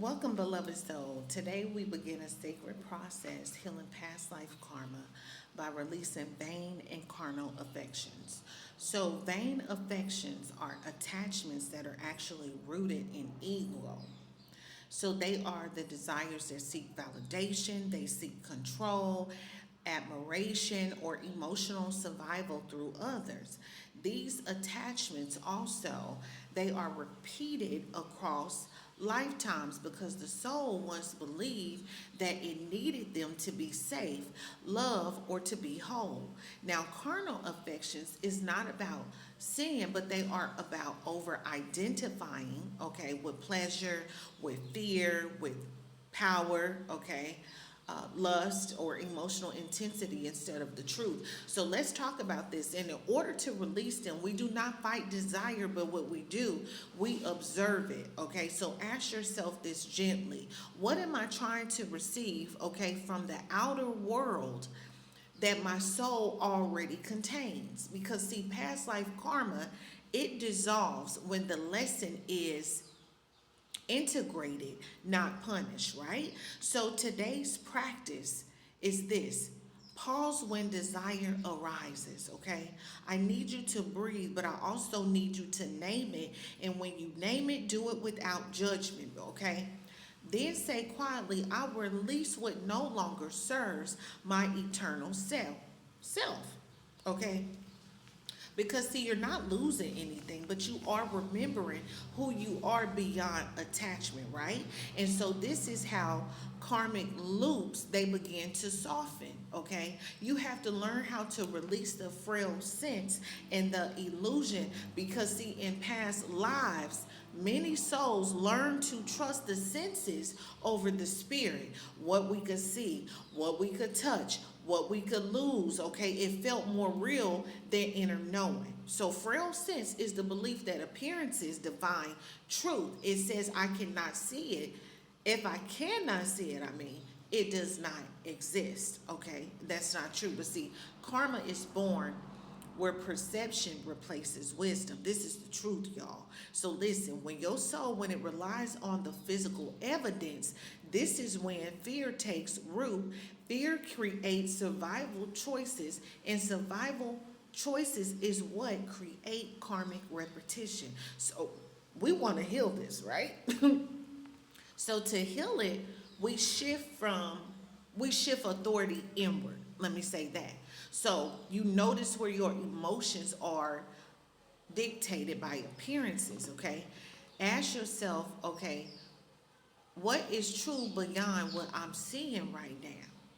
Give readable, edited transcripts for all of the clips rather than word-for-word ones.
Welcome, beloved soul. Today we begin a sacred process healing past life karma by releasing vain and carnal affections. So, vain affections are attachments that are actually rooted in ego. So, they are the desires that seek validation, they seek control, admiration, or emotional survival through others. These attachments also they are repeated across lifetimes because the soul once believed that it needed them to be safe, love, or to be whole. Now, carnal affections is not about sin, but they are about over identifying, okay, with pleasure, with fear, with power, okay, lust or emotional intensity instead of the truth. So let's talk about this. And in order to release them, we do not fight desire, but what we do, we observe it. Okay, so ask yourself this gently: what am I trying to receive, okay, from the outer world that my soul already contains? Because, see, past life karma, it dissolves when the lesson is integrated, not punished, right? So today's practice is this: pause when desire arises, okay? I need you to breathe, but I also need you to name it. And when you name it, do it without judgment, okay? Then say quietly, I release what no longer serves my eternal self, okay? Because, see, you're not losing anything, but you are remembering who you are beyond attachment, right? And so this is how karmic loops they begin to soften, okay? You have to learn how to release the frail sense and the illusion because, see, in past lives, many souls learn to trust the senses over the spirit. What we could see, what we could touch, what we could lose, okay? It felt more real than inner knowing. So, frail sense is the belief that appearances define truth. It says, I cannot see it. If I cannot see it, it does not exist, okay? That's not true. But see, karma is born where perception replaces wisdom. This is the truth, y'all. So listen, when your soul, when it relies on the physical evidence, this is when fear takes root. Fear creates survival choices, and survival choices is what create karmic repetition. So we want to heal this, right? So to heal it, we shift from we shift authority inward. Let me say that. So you notice where your emotions are dictated by appearances, okay? Ask yourself, okay, what is true beyond what I'm seeing right now?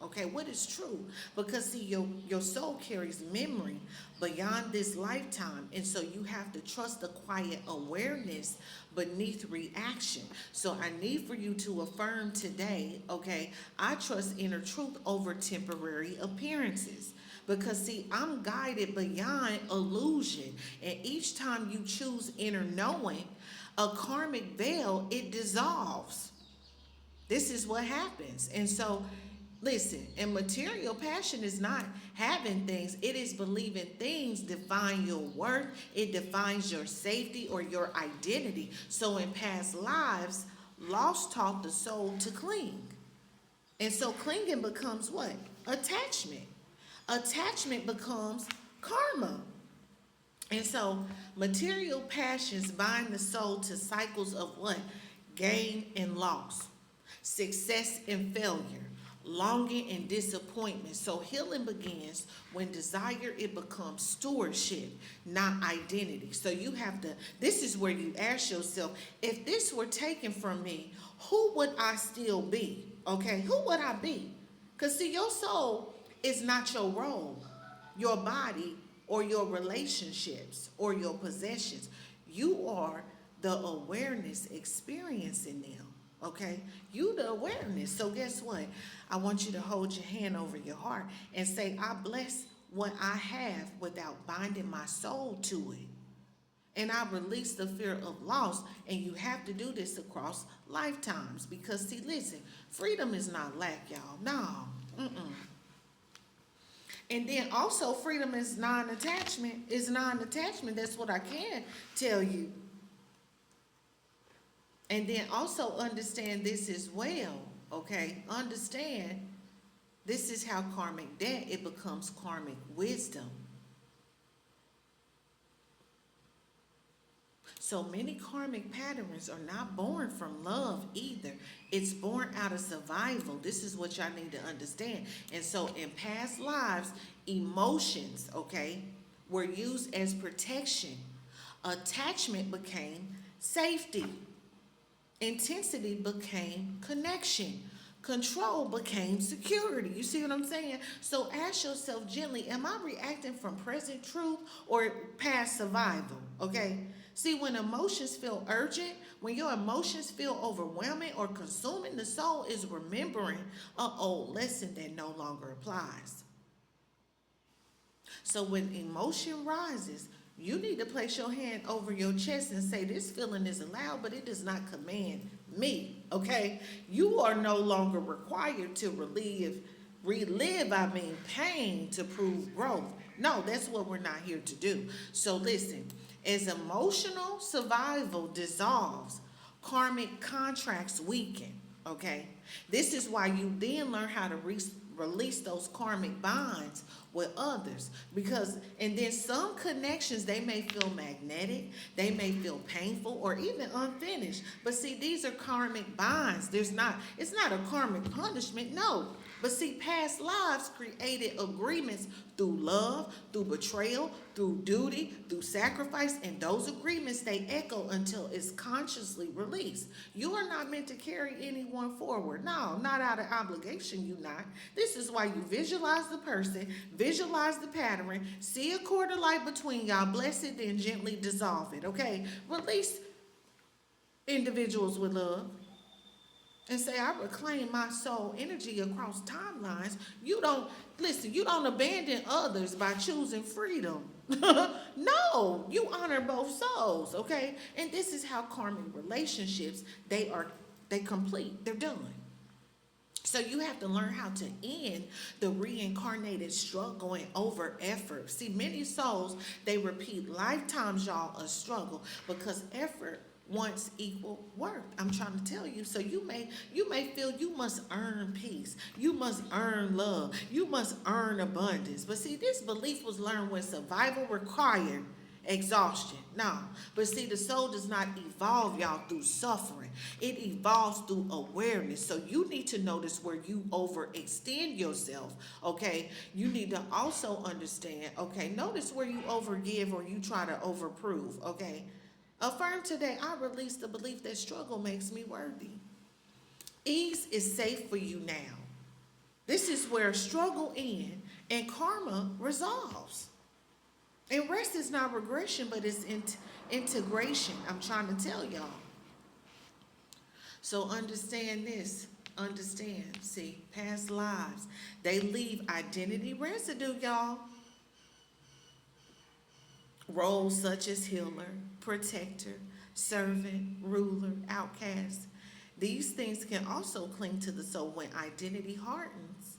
Okay, what is true? Because, see, your soul carries memory beyond this lifetime. And so you have to trust the quiet awareness beneath reaction. So I need for you to affirm today, okay, I trust inner truth over temporary appearances. Because, see, I'm guided beyond illusion. And each time you choose inner knowing, a karmic veil, it dissolves. This is what happens. And so, listen, and material passion is not having things, it is believing things define your worth, it defines your safety or your identity. So, in past lives, loss taught the soul to cling. And so, clinging becomes what? Attachment. Attachment becomes karma. And so, material passions bind the soul to cycles of what? Gain and loss, success and failure, longing and disappointment. So healing begins when desire it becomes stewardship, not identity. So you have to, this is where you ask yourself, if this were taken from me, who would I still be? Okay, who would I be? Because, see, your soul is not your role, your body, or your relationships or your possessions. You are the awareness experiencing them. Okay? You the awareness. So guess what? I want you to hold your hand over your heart and say, I bless what I have without binding my soul to it. And I release the fear of loss. And you have to do this across lifetimes. Because, see, listen, freedom is not lack, y'all. No. Mm-mm. And then also freedom is non-attachment. Is non-attachment. That's what I can tell you. And then also understand this as well, okay? Understand this is how karmic debt, it becomes karmic wisdom. So many karmic patterns are not born from love either. It's born out of survival. This is what y'all need to understand. And so in past lives, emotions, okay, were used as protection. Attachment became safety. Intensity became connection. Control became security. You see what I'm saying? So ask yourself gently, am I reacting from present truth or past survival? Okay? See, when emotions feel urgent, when your emotions feel overwhelming or consuming, the soul is remembering an old lesson that no longer applies. So when emotion rises, you need to place your hand over your chest and say, this feeling is allowed, but it does not command me, okay? You are no longer required to relive, pain to prove growth. No, that's what we're not here to do. So listen, as emotional survival dissolves, karmic contracts weaken, okay? This is why you then learn how to release those karmic bonds with others, because and then some connections, they may feel magnetic, they may feel painful or even unfinished, but see, these are karmic bonds. It's not a karmic punishment, no. But see, past lives created agreements through love, through betrayal, through duty, through sacrifice, and those agreements, they echo until it's consciously released. You are not meant to carry anyone forward. No, not out of obligation, you not. This is why you visualize the person, visualize the pattern, see a cord of light between y'all, bless it, then gently dissolve it, okay? Release individuals with love. And say, I reclaim my soul energy across timelines. You don't abandon others by choosing freedom. No, you honor both souls, okay? And this is how karmic relationships, they complete, they're done. So you have to learn how to end the reincarnated struggle and over effort. See, many souls, they repeat lifetimes, y'all, of struggle because effort once equal worth. I'm trying to tell you. So you may feel you must earn peace. You must earn love. You must earn abundance. But see, this belief was learned when survival required exhaustion. No. But see, the soul does not evolve, y'all, through suffering. It evolves through awareness. So you need to notice where you overextend yourself, okay? You need to also understand, okay, notice where you overgive or you try to overprove, okay? Affirm today, I release the belief that struggle makes me worthy. Ease is safe for you now. This is where struggle ends and karma resolves. And rest is not regression, but it's integration. I'm trying to tell y'all. So understand this. Understand. See, past lives, they leave identity residue, y'all. Roles such as healer, protector, servant, ruler, outcast. These things can also cling to the soul when identity hardens.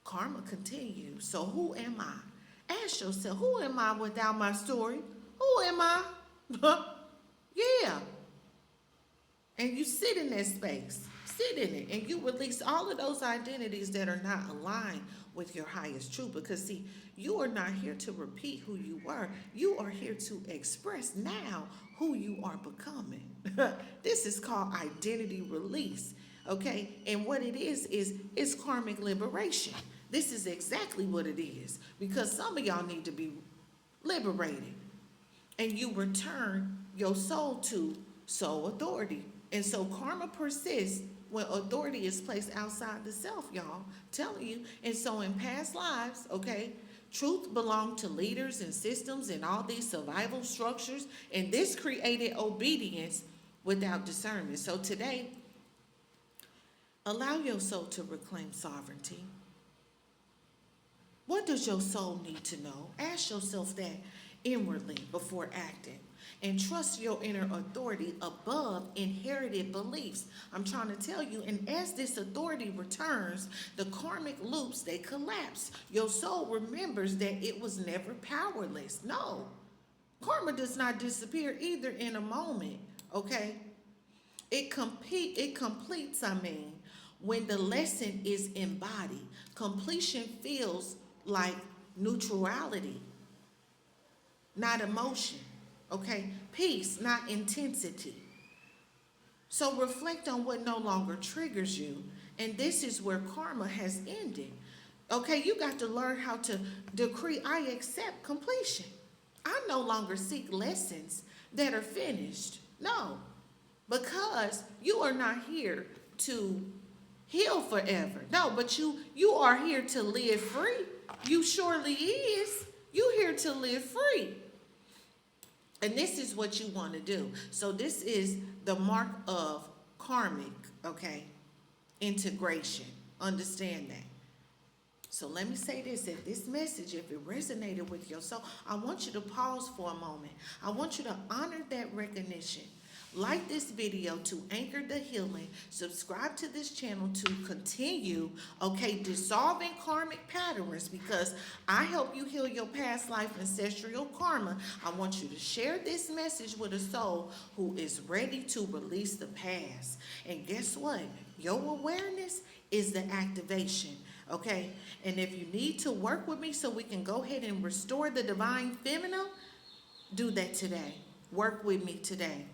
Karma continues. So who am I? Ask yourself, who am I without my story? Who am I? Yeah. And you sit in that space. Sit in it. And you release all of those identities that are not aligned with your highest truth. Because see, you are not here to repeat who you were. You are here to express now who you are becoming. This is called identity release. Okay? And what it is it's karmic liberation. This is exactly what it is. Because some of y'all need to be liberated. And you return your soul to soul authority. And so karma persists when authority is placed outside the self, y'all. Telling you. And so in past lives, okay, truth belonged to leaders and systems and all these survival structures. And this created obedience without discernment. So today, allow your soul to reclaim sovereignty. What does your soul need to know? Ask yourself that inwardly before acting. And trust your inner authority above inherited beliefs. I'm trying to tell you, and as this authority returns, the karmic loops, they collapse. Your soul remembers that it was never powerless. No, karma does not disappear either in a moment, okay? It completes, when the lesson is embodied. Completion feels like neutrality, not emotion. Okay? Peace, not intensity. So reflect on what no longer triggers you, and this is where karma has ended. Okay, you got to learn how to decree, I accept completion. I no longer seek lessons that are finished. No, because you are not here to heal forever. No, but you are here to live free. You surely is. You here to live free. And this is what you want to do. So this is the mark of karmic, okay? Integration. Understand that. So let me say this, if this message, if it resonated with your soul, I want you to pause for a moment. I want you to honor that recognition. Like this video to anchor the healing. Subscribe to this channel to continue, okay, dissolving karmic patterns, because I help you heal your past life ancestral karma. I want you to share this message with a soul who is ready to release the past. And guess what? Your awareness is the activation. Okay, and if you need to work with me so we can go ahead and restore the divine feminine, do that today. Work with me today.